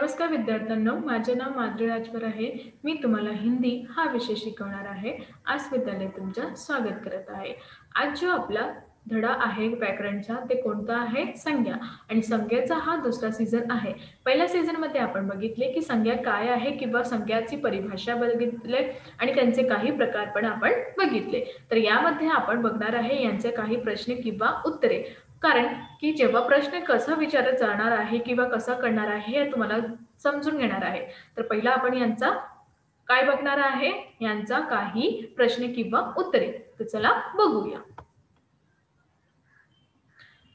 नमस्कार विद्यार्थ्यांनो, माझे नाव माधुरी राजभर आहे. मी तुम्हाला हिंदी हा विषय शिकवणार आहे. आज विद्यालय तुमचं स्वागत करत आहे. आज जो आपला धडा आहे व्याकरणचा ते कोणता आहे? संज्ञा. आणि संज्ञेचा हा दुसरा सीझन आहे. पहिल्या सीझनमध्ये आपण बघितले की संज्ञा काय आहे किंवा संज्ञाची परिभाषा बघितले आणि त्यांचे काही प्रकार पण आपण बघितले. तर यामध्ये आपण बघणार आहे यांचे काही प्रश्न किंवा उत्तरे. कारण की जेव्हा प्रश्न कसा विचारला जाणार आहे किंवा कसा करणार आहे हे तुम्हाला समजून घेणार आहे. तर पहिला आपण यांचा काय बघणार आहे? यांचा काही प्रश्न किंवा उत्तरे. तर चला बघूया.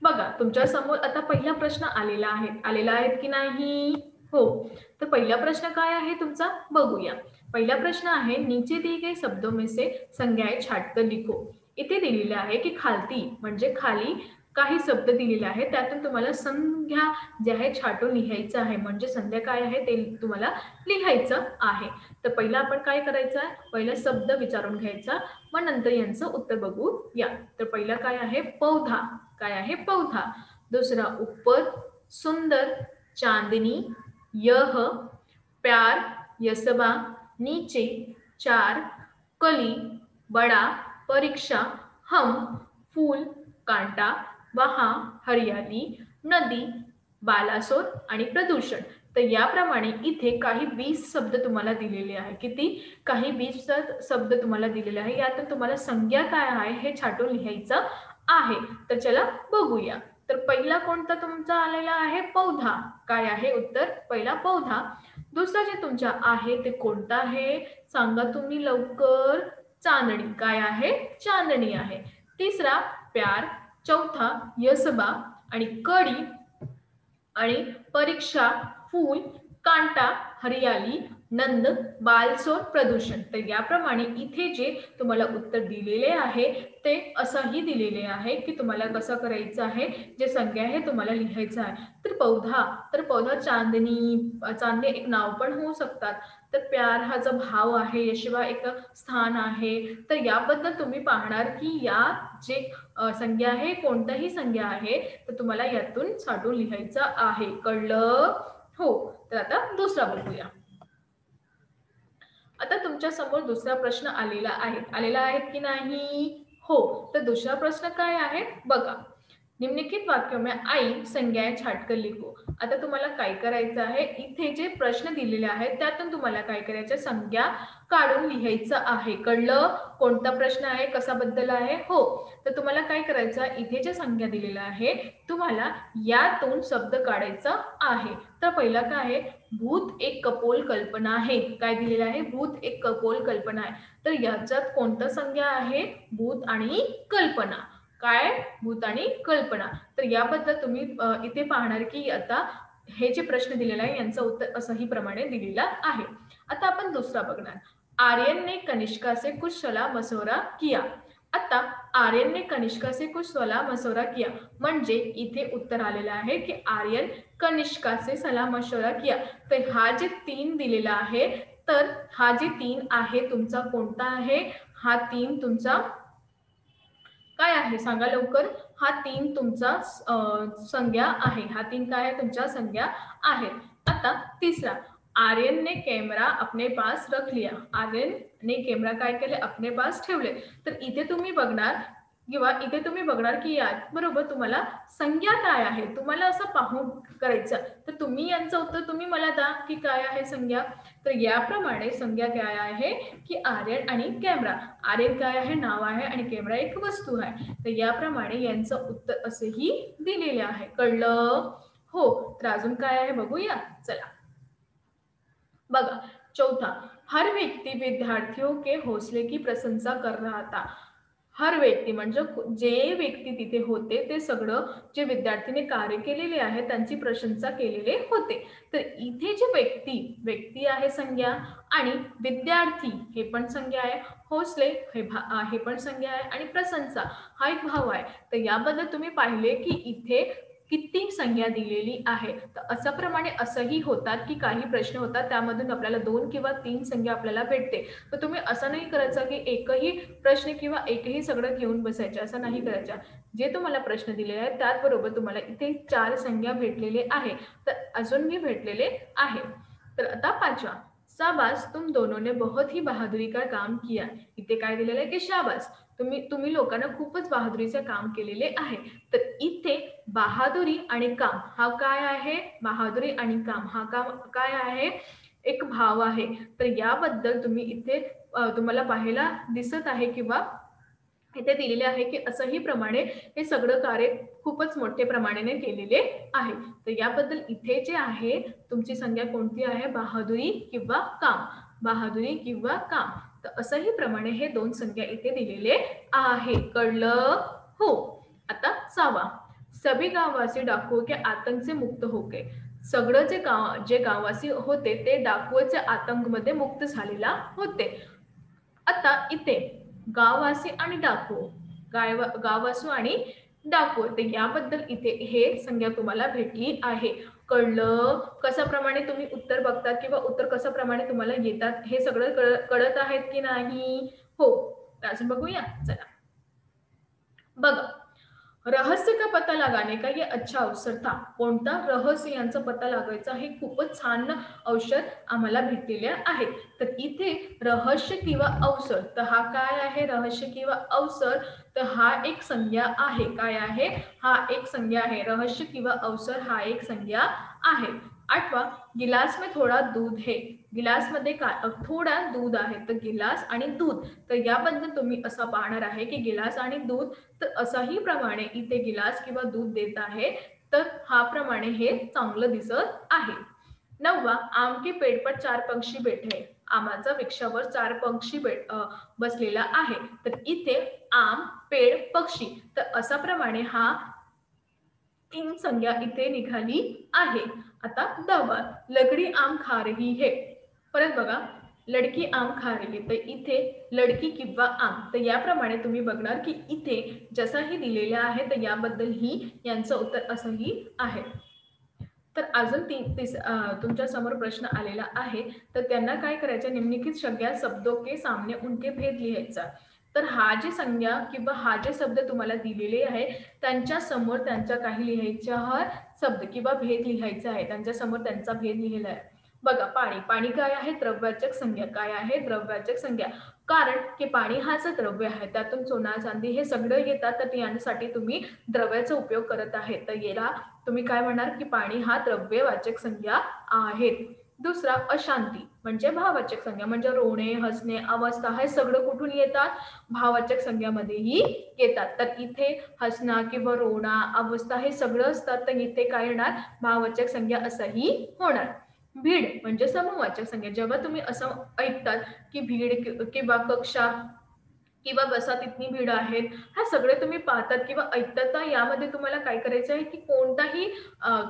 बघा, तुमच्या समोर आता पहिला प्रश्न आलेला आहे की नाही? हो. तर पहिला प्रश्न काय आहे तुमचा? बघूया. पहिला प्रश्न आहे, नीचे दिए गए शब्दों में से संज्ञाएं छाटकर लिखो. इथे दिलेले आहे की खालती म्हणजे खाली काही शब्द दिलेले आहेत, त्यातून तुम्हाला संज्ञा जे आहे छाटून लिहायचं आहे. म्हणजे संज्ञा काय आहे ते तुम्हाला लिहायचं आहे. तर पहिला आपण काय करायचं आहे? पहिला शब्द विचारून घ्यायचा, मग नंतर यांचं उत्तर बघूया. तर पहिला काय आहे? पौधा. काय आहे? पौधा. दूसरा ऊपर, सुंदर, चांदनी, यह, प्यार, यसबा, नीचे, चार, कली, बड़ा, परीक्षा, हम, फूल, कांटा, वहां, हरियाली, नदी, बालासोर आणि प्रदूषण. तर याप्रमाणे इथे काही 20 शब्द तुम्हाला दिलेले आहे. किती? काही 20 शब्द तुम्हाला दिलेले आहे. यातून तुम्हाला संज्ञा काय आहे हे छाटून लिहायचं आहे. तर चला बघूया. तर पहिला कोणता तुमचा आलेला आहे? पौधा. काय आहे उत्तर? पहिला पौधा. दुसरा जे तुमचा आहे ते कोणता आहे? सांगा तुम्ही लवकर. चांदणी. काय आहे? चांदणी आहे. तिसरा प्यार, चौथा यसबा आणि कडी आणि परीक्षा, फूल, कांटा, हरियाली, नंद, बालसोर, प्रदूषण. तर याप्रमाणे इथे जे तुम्हाला उत्तर दिलेले आहे ते असंही दिलेले आहे की तुम्हाला कसं करायचं आहे, जे संज्ञा आहे तुम्हाला लिहायचं आहे. तर पौधा चांदणी एक नाव पण होऊ शकतात. तर प्यार हा जो भाव आहे, याशिवाय एक स्थान आहे. तर याबद्दल तुम्ही पाहणार की या जे संज्ञा आहे, कोणताही संज्ञा आहे तर तुम्हाला यातून छाटून लिहायचं आहे. कळलं? हो. तर आता दुसरा बघूया. आता तुमच्या समोर दुसरा प्रश्न आलेला आहे की नाही? हो. तर दुसरा प्रश्न काय आहे? बघा. निम्नलिखित वाक्यों में आई संज्ञाएं छाटकर लिखो. आता तुम्हाला काय करायचं आहे? इथे जे प्रश्न दिलेले आहेत त्यातून तुम्हाला काय करायचं? संज्ञा काढून लिहायचं आहे. कळलं? कोणता प्रश्न आहे? कशाबद्दल आहे? हो. तर तुम्हाला काय करायचं? इथे जे संज्ञा दिलेल्या आहे तुम्हाला यातून शब्द काढायचा आहे. तर पहिला काय आहे? भूत एक कपोल कल्पना आहे. काय दिलेलं आहे? भूत एक कपोल कल्पना आहे. तर याच्यात कोणता संज्ञा आहे? भूत आणि कल्पना. काय? भूत आणि कल्पना. तर याबद्दल तुम्ही इथे पाहणार की आता हे जे प्रश्न दिलेला आहे यांचं उत्तर असंही प्रमाणे दिलेलं आहे. आता आपण दुसरा बघणार. आर्यन ने कनिष्का से कुछ सलाह मशवरा किया. आता आर्यन ने कनिष्का से कुछ सलाह मशवरा किया म्हणजे इथे उत्तर आलेलं आहे की आर्यन कनिष्का से सलाह मशवरा किया. तर हा जे 3 दिलेला आहे, तर हा जे 3 आहे तुमचा कोणता आहे? हा 3 तुमचा काय आहे? सांगा लवकर. हा 3 तुमचा संज्ञा आहे. हा 3 काय आहे? तुमच्या संज्ञा आहेत. आता तिसरा, आर्यन ने कैमरा अपने पास रख लिया. आर्यन ने कैमरा काय केले? अपने पास ठेवले. तर इथे तुम्ही बघणार की यात बरोबर तुम्हाला संज्ञा काय आहे? तुम्हाला असं पाहून करायचं. तर तुम्ही यांचं उत्तर तुम्ही मला द्या की काय आहे संज्ञा? तर याप्रमाणे संज्ञा काय आहे की आर्यन आणि कॅमेरा. आर्यन काय आहे? नाव आहे आणि कॅमेरा एक वस्तू आहे. तर याप्रमाणे यांचं उत्तर असेही दिलेले आहे. कळलं? हो. तर अजून काय आहे बघूया. चला बघा. चौथा, हर व्यक्ति विद्यार्थियों के हौसले की प्रशंसा कर रहा था. हर व्यक्ती म्हणजे जे व्यक्ती तिथे होते ते सगळं जे विद्यार्थीने कार्य केलेले आहे त्यांची प्रशंसा केलेले होते. तर इथे जे व्यक्ती आहे संज्ञा आणि विद्यार्थी हे पण संज्ञा आहे. हौसले हे पण संज्ञा आहे आणि प्रशंसा हा एक भाव आहे. तर याबद्दल तुम्ही पाहिले की इथे किती संज्ञा दिलेली आहे. तर अशा प्रमाणे असंही होतात की काही प्रश्न होतात त्यामधून आपल्याला 2 किंवा 3 संज्ञा आपल्याला भेटते. तर तुम्ही असं नाही करायचं की एकही प्रश्न किंवा एकही सगळं घेऊन बसायचं, असं नाही करायचं. जे तुम्हाला प्रश्न दिलेले आहेत त्याचबरोबर तुम्हाला इथे 4 संज्ञा भेटलेले आहे. तर अजूनही भेटलेले आहे. तर आता 5वा, शाबाश तुम दोनों ने बहुत ही बहादुरी का काम किया. इथे काय दिलेलं आहे की शाबास, तुम्ही लोकांना खूपच बहादुरीचे काम केलेले आहे. तर इथे बहादुरी आणि काम हा काय आहे? बहादुरी आणि काम हा काम काय आहे? एक भाव आहे. तर याबद्दल तुम्ही इथे तुम्हाला पाहायला दिसत आहे किंवा इथे दिलेले आहे की असंही प्रमाणे हे सगळं कार्य खूपच मोठे प्रमाणाने केलेले आहे. तर याबद्दल इथे जे आहे तुमची संज्ञा कोणती आहे? बहादुरी किंवा काम. बहादुरी किंवा काम. तर असंही प्रमाणे हे 2 संज्ञा इथे दिलेले आहे. कळलं? हो. आता 6वा, सभी गाववासी डाकुओं के आतंक से मुक्त हो गए. सगळं जे गाववासी होते ते डाकुओच्या आतंकमध्ये मुक्त झालेला होते. आता इथे गाववासी आणि डाकू, गाववासू आणि डाकू, तर याबद्दल इथे हे संज्ञा तुम्हाला भेटली आहे. कळलं? कशाप्रमाणे तुम्ही उत्तर बघतात किंवा उत्तर कशाप्रमाणे तुम्हाला येतात हे सगळं कळत आहेत की नाही? हो. अजून बघूया. चला बघा, रहस्य का पता लगाने का ये अच्छा अवसर था. कोणता? रहस्य यांचा पता लागायचा हे खूपच छान औषध आम्हाला भेटलेले आहे. तर इथे रहस्य किंवा अवसर, तर हा काय आहे? रहस्य किंवा अवसर, तर हा एक संज्ञा आहे. काय आहे? हा एक संज्ञा आहे. रहस्य किंवा अवसर हा एक संज्ञा आहे. 8वा, गिलास में थोडा दूध है. गिलासमध्ये थोडा दूध आहे. तर गिलास आणि दूध, तर याबद्दल तुम्ही असं पाहणार आहे की गिलास आणि दूध, तर असाही प्रमाणे इथे गिलास किंवा दूध देत आहे. तर हा प्रमाणे हे चांगलं दिसत आहे. 9वा, आम के पेड़ पर 4 पक्षी बैठे. आमाच्या वृक्षावर 4 पक्षी बसलेला आहे. तर इथे आम, पेड़, पक्षी, तर असा प्रमाणे हा 3 संज्ञा इथे निघाली आहे. आता 10वा, लकडी आम खा रही है. परत बघा, लडकी आम खा रही है. तर इथे लडकी किंवा आम, तर याप्रमाणे तुम्ही बघणार की इथे जसाही दिलेले आहे तर याबद्दलही यांचं उत्तर असंही आहे. तर अजून तुमच्या समोर प्रश्न आलेला आहे. तर त्यांना काय करायचं? निम्नलिखित संज्ञा शब्दों के सामने उनके भेद लिहायचा. तर हा जे संज्ञा किंवा हा जे शब्द तुम्हाला दिलेले आहे त्यांच्या समोर त्यांच्या काही लिहायच्या शब्द किंवा भेद लिहायचा आहे. त्यांच्या समोर त्यांचा भेद लिहिलेला आहे. बघा, पाणी. पाणी काय आहे? द्रव्यवाचक संज्ञा. काय आहे? द्रव्यवाचक संज्ञा. कारण की पाणी हाच द्रव्य आहे. त्यातून सोना, चांदी हे सगळं येतात. तर यासाठी तुम्ही द्रव्याचा उपयोग करत आहे. तर याला तुम्ही काय म्हणणार की पाणी हा द्रव्यवाचक संज्ञा आहेत. दुसरा, अशांती म्हणजे भाववाचक संज्ञा. म्हणजे रोणे, हसणे, अवस्था हे सगळं कुठून येतात? भाववाचक संज्ञामध्येही येतात. तर इथे हसणं किंवा रोणा, अवस्था हे सगळं असतात. तर इथे काय येणार? भाववाचक संज्ञा असंही होणार. भीड म्हणजे समूहवाचक संज्ञा. जेव्हा तुम्ही असं ऐकतात की भीड किंवा कक्षा किंवा बसात इतनी भीड आहेत, हा सगळे तुम्ही पाहतात किंवा ऐकतात, तर यामध्ये तुम्हाला काय करायचं आहे की कोणताही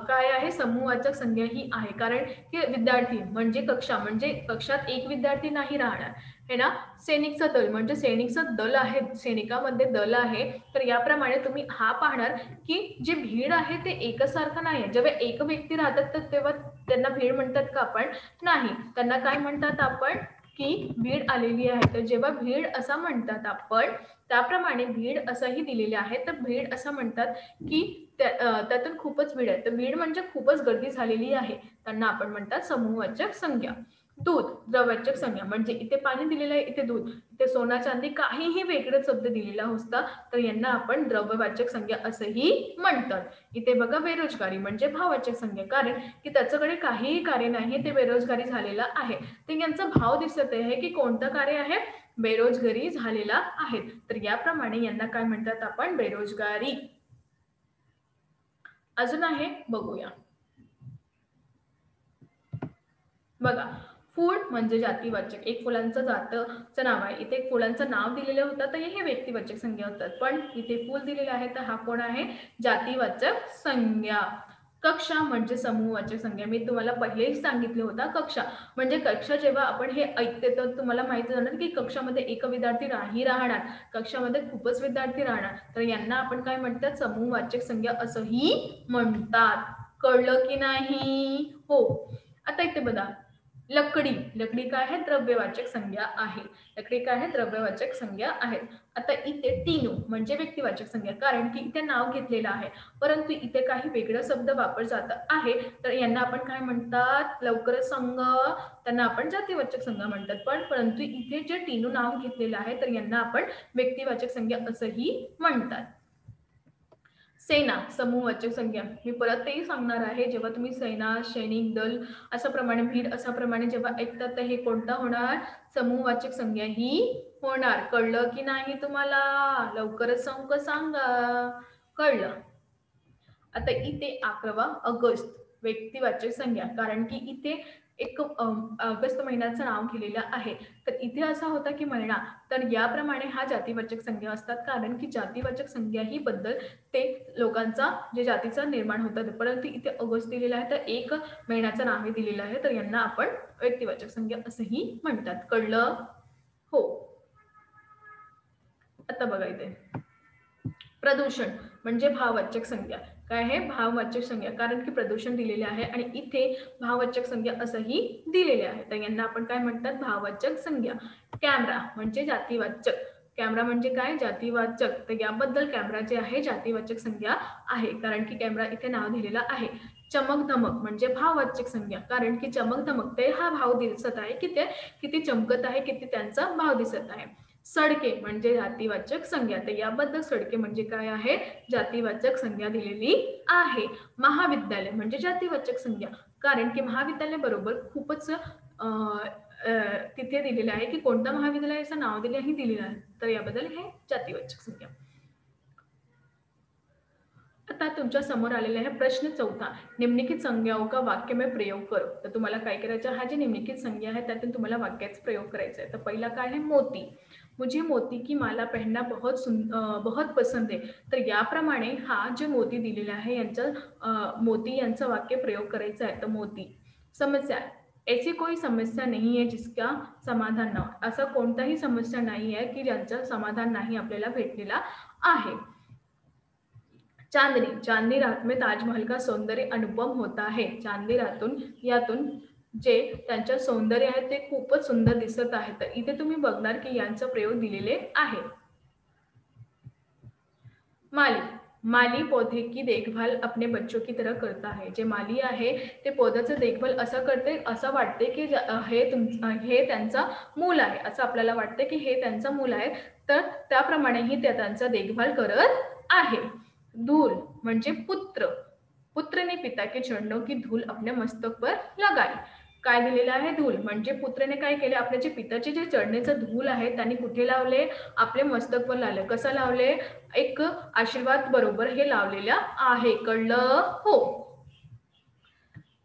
काय आहे? समूहवाचक संज्ञा ही आहे. कारण की विद्यार्थी म्हणजे कक्षा, म्हणजे कक्षात एक विद्यार्थी नाही राहणार है ना. सैनिकचं दल म्हणजे सैनिकचं दल आहे, सैनिकामध्ये दल आहे. तर याप्रमाणे तुम्ही हा पाहणार की जे भीड आहे ते एकसारखं नाही. जेव्हा एक व्यक्ती राहतात तर तेव्हा त्यांना भीड म्हणतात का आपण? नाही. त्यांना काय म्हणतात आपण? की भीड आलेली आहे. तर जेव्हा भीड असं म्हणतात आपण, त्याप्रमाणे भीड असंही दिलेले आहे. तर भीड असं म्हणतात की त्यातून खूपच भीड आहे. तर भीड म्हणजे खूपच गर्दी झालेली आहे. त्यांना आपण म्हणतात समूहवाचक संज्ञा. दूध द्रव्यवाचक संज्ञा म्हणजे इथे पाणी दिलेलं आहे, इथे दूध, इथे सोना, चांदी काहीही वेगळं शब्द दिलेला असता तर यांना आपण द्रव्यवाचक संज्ञा असंही म्हणतात. इथे बघा, बेरोजगारी म्हणजे भाववाचक संज्ञा. कारण की त्याच्याकडे काहीही कार्य नाही, ते बेरोजगारी झालेला आहे. तर यांचा भाव दिसत आहे की कोणतं कार्य आहे? बेरोजगारी झालेला आहे. तर याप्रमाणे यांना काय म्हणतात आपण? बेरोजगारी. अजून आहे, बघूया. बघा, फूल म्हणजे जातीवाचक. एक फुलांचं जातचं नाव आहे. इथे फुलांचं नाव दिलेलं होतं तर हे व्यक्तिवाचक संज्ञा होतात. पण इथे फूल दिलेलं आहे तर हा कोण आहे? जातीवाचक संज्ञा. कक्षा म्हणजे समूहवाचक संज्ञा. मी तुम्हाला पहिलेच सांगितलं होतं कक्षा म्हणजे कक्षा. जेव्हा आपण हे ऐकते तर तुम्हाला माहिती जाणार की कक्षामध्ये एक विद्यार्थी नाही राहणार, कक्षामध्ये खूपच विद्यार्थी राहणार. तर यांना आपण काय म्हणतात? समूहवाचक संज्ञा असंही म्हणतात. कळलं की नाही? हो. आता इथे बघा, लकडी. लकडी काय आहे? द्रव्यवाचक संज्ञा आहे. लकडी काय आहे? द्रव्यवाचक संज्ञा आहे. आता इथे टीनू म्हणजे व्यक्तिवाचक संज्ञा, कारण की इथे नाव घेतलेलं आहे, परंतु इथे काही वेगळं शब्द वापर जात आहे, तर यांना आपण काय म्हणतात? लवकरच संघ. त्यांना आपण जातीवाचक संज्ञा म्हणतात. परंतु इथे जे टीनू नाव घेतलेलं आहे तर यांना आपण व्यक्तिवाचक संज्ञा असंही म्हणतात. सेना समूहवाचक संज्ञा. मी परत तेही सांगणार आहे, जेव्हा तुम्ही सेना, सैनिक, दल अशा प्रमाणे, भीड अशा प्रमाणे जेव्हा ऐकतात तर हे कोणता होणार? समूहवाचक संज्ञा ही होणार. कळलं की नाही तुम्हाला? लवकरच अंक सांगा. कळलं. आता इथे 11 ऑगस्ट व्यक्तिवाचक संज्ञा, कारण की इथे एक ऑगस्ट महिन्याचं नाव केलेलं आहे. तर इथे असा होता की महिना, तर याप्रमाणे हा जातीवाचक संज्ञा असतात, कारण की जातीवाचक संज्ञा ही बद्दल ते लोकांचा जे जातीचा निर्माण होतात. परंतु इथे ऑगस्ट दिलेला आहे तर एक महिन्याचं नाव दिलेलं आहे, तर यांना आपण व्यक्तिवाचक संज्ञा असंही म्हणतात. कळलं? हो. आता बघा इथे प्रदूषण म्हणजे भाववाचक संज्ञा. काय आहे? भाववाचक संज्ञा, कारण की प्रदूषण दिलेले आहे आणि इथे भाववाचक संज्ञा असंही दिलेले आहे, तर यांना आपण काय म्हणतात? भाववाचक संज्ञा. कॅमेरा म्हणजे जातीवाचक. कॅमेरा म्हणजे काय? जातीवाचक. तर याबद्दल कॅमेरा जे आहे जातीवाचक संज्ञा आहे, कारण की कॅमेरा इथे नाव दिलेलं आहे. चमक धमक म्हणजे भाववाचक संज्ञा, कारण की चमक धमक ते हा भाव दिसत आहे की ते किती चमकत आहे, किती त्यांचा भाव दिसत आहे. सडके म्हणजे जातीवाचक संज्ञा, तर याबद्दल सडके म्हणजे काय आहे? जातीवाचक संज्ञा दिलेली आहे. महाविद्यालय म्हणजे जातीवाचक संज्ञा, कारण की महाविद्यालय बरोबर खूपच तिथे दिलेलं आहे की कोणत्या महाविद्यालयाचं नाव दिलेही दिलेलं आहे, तर याबद्दल हे जातीवाचक संज्ञा. आता तुमच्या समोर आलेला आहे प्रश्न 4. निम्नलिखित संज्ञाओं का वाक्य में प्रयोग करो. तर तुम्हाला काय करायचं? हा जे निम्नलिखित संज्ञा आहे त्यातून तुम्हाला वाक्याचा प्रयोग करायचा आहे. तर पहिला काय आहे? मोती. मुझे मोती की माला पहनना बहुत पसंद है. तर याप्रमाणे हा जे मोती दिलेला आहे यांचं मोती यांचं वाक्य प्रयोग करायचं आहे. तर मोती. समस्या. ऐसी कोई समस्या नहीं है जिसका समाधान ना हो. असा कोणताही समस्या नाही आहे की ज्यांचं समाधान नाही आपल्याला भेटलेला आहे. चांदनी. चांदनी रात में ताजमहल का सौंदर्य अनुपम होता है. चांदनी रातून यातून जे त्यांचं सौंदर्य आहे ते खूपच सुंदर दिसत आहे. तर इथे तुम्ही बघणार की यांचा प्रयोग दिलेले आहे. माली. माली पौधे की देखभाल अपने बच्चों की तरह करता है. जे माली आहे ते पौध्याचं देखभाल असं करते, असं वाटते की हे त्यांचा मूल आहे, असं आपल्याला वाटते की हे त्यांचं मूल आहे, तर त्याप्रमाणेही ते त्यांचा देखभाल करत आहे. धूल म्हणजे पुत्र. पुत्र ने पिता के चरणों की धूल अपने मस्तक पर लगाई. काय दिलेलं आहे? धूल म्हणजे पुत्राने काय केले? आपल्या जे पिताचे जे चरणाचं धूल आहे त्यांनी कुठे लावले? आपले मस्तक पर लावले. कसं लावले? एक आशीर्वाद बरोबर हे लावलेलं आहे. कळलं? हो.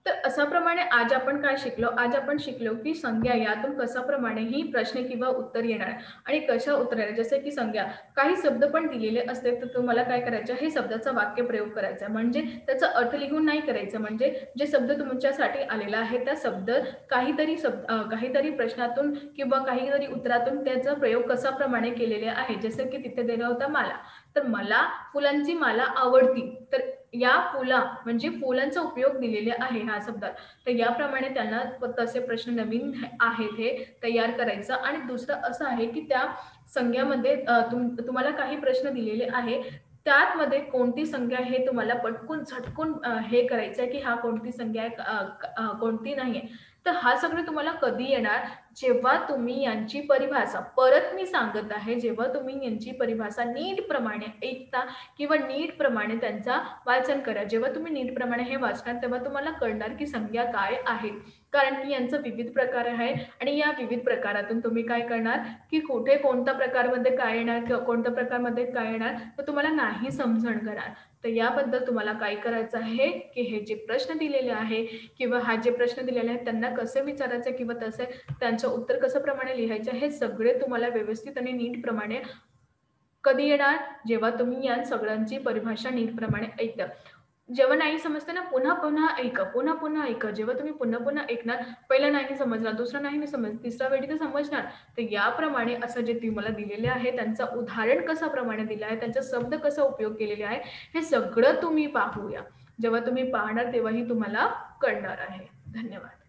तर अशाप्रमाणे आज आपण काय शिकलो? आज आपण शिकलो की संज्ञा यातून कशाप्रमाणेही प्रश्न किंवा उत्तर येणार आणि कशा उत्तर येणार. जसे की संज्ञा काही शब्द पण दिलेले असते तर तुम्हाला काय करायचं? हे शब्दाचा वाक्य प्रयोग करायचा, म्हणजे त्याचा अर्थ लिहून नाही करायचं. म्हणजे जे शब्द तुमच्यासाठी आलेला आहे त्या शब्द काहीतरी प्रश्नातून किंवा काहीतरी उत्तरातून त्याचा प्रयोग कशाप्रमाणे केलेले आहे. जसं की तिथे दिला होता माला, तर मला फुलांची माला आवडती. तर या फुला म्हणजे फुलांचा उपयोग दिलेले आहे ह्या शब्दात. तर याप्रमाणे त्यांना तसे प्रश्न नवीन आहेत हे तयार करायचं. आणि दुसरं असं आहे की त्या संज्ञामध्ये तुम्हाला काही प्रश्न दिलेले आहे, त्यामध्ये कोणती संज्ञा हे तुम्हाला पटकून झटकून हे करायचं आहे की हा कोणती संज्ञा आहे, कोणती नाही आहे. तर हा सगळं तुम्हाला कधी येणार? जेव्हा तुम्ही यांची परिभाषा, परत मी सांगत आहे, जेव्हा तुम्ही यांची परिभाषा नीटप्रमाणे ऐकता किंवा नीटप्रमाणे त्यांचा वाचन करा. जेव्हा तुम्ही नीटप्रमाणे हे वाचणार तेव्हा तुम्हाला कळणार की संज्ञा काय आहे, कारण की यांचं विविध प्रकार आहे आणि या विविध प्रकारातून तुम्ही काय करणार की कुठे कोणत्या प्रकारमध्ये काय येणार किंवा कोणत्या प्रकारमध्ये काय येणार तर तुम्हाला नाही समजण करणार. तर याबद्दल तुम्हाला काय करायचं आहे की हे जे प्रश्न दिलेले आहे किंवा हा जे प्रश्न दिलेले आहेत त्यांना कसं विचारायचं किंवा तसे त्यांचं उत्तर कसं प्रमाणे लिहायचं हे सगळे तुम्हाला व्यवस्थित आणि नीटप्रमाणे कधी येणार? जेव्हा तुम्ही या सगळ्यांची परिभाषा नीटप्रमाणे ऐकता. जेव्हा नाही समजतं ना, पुन्हा पुन्हा ऐका, पुन्हा पुन्हा ऐका. जेव्हा तुम्ही पुन्हा पुन्हा ऐकणार, पहिला नाही समजला, दुसरा नाही समजला, तिसऱ्या वेळी तर समजणार. तर याप्रमाणे असं जे तुम्हाला दिलेले आहे, त्यांचं उदाहरण कसं प्रमाणे दिलं आहे, त्यांचा शब्द कसा उपयोग केलेले आहे, हे सगळं तुम्ही पाहूया. जेव्हा तुम्ही पाहणार तेव्हाही तुम्हाला कळणार आहे. धन्यवाद.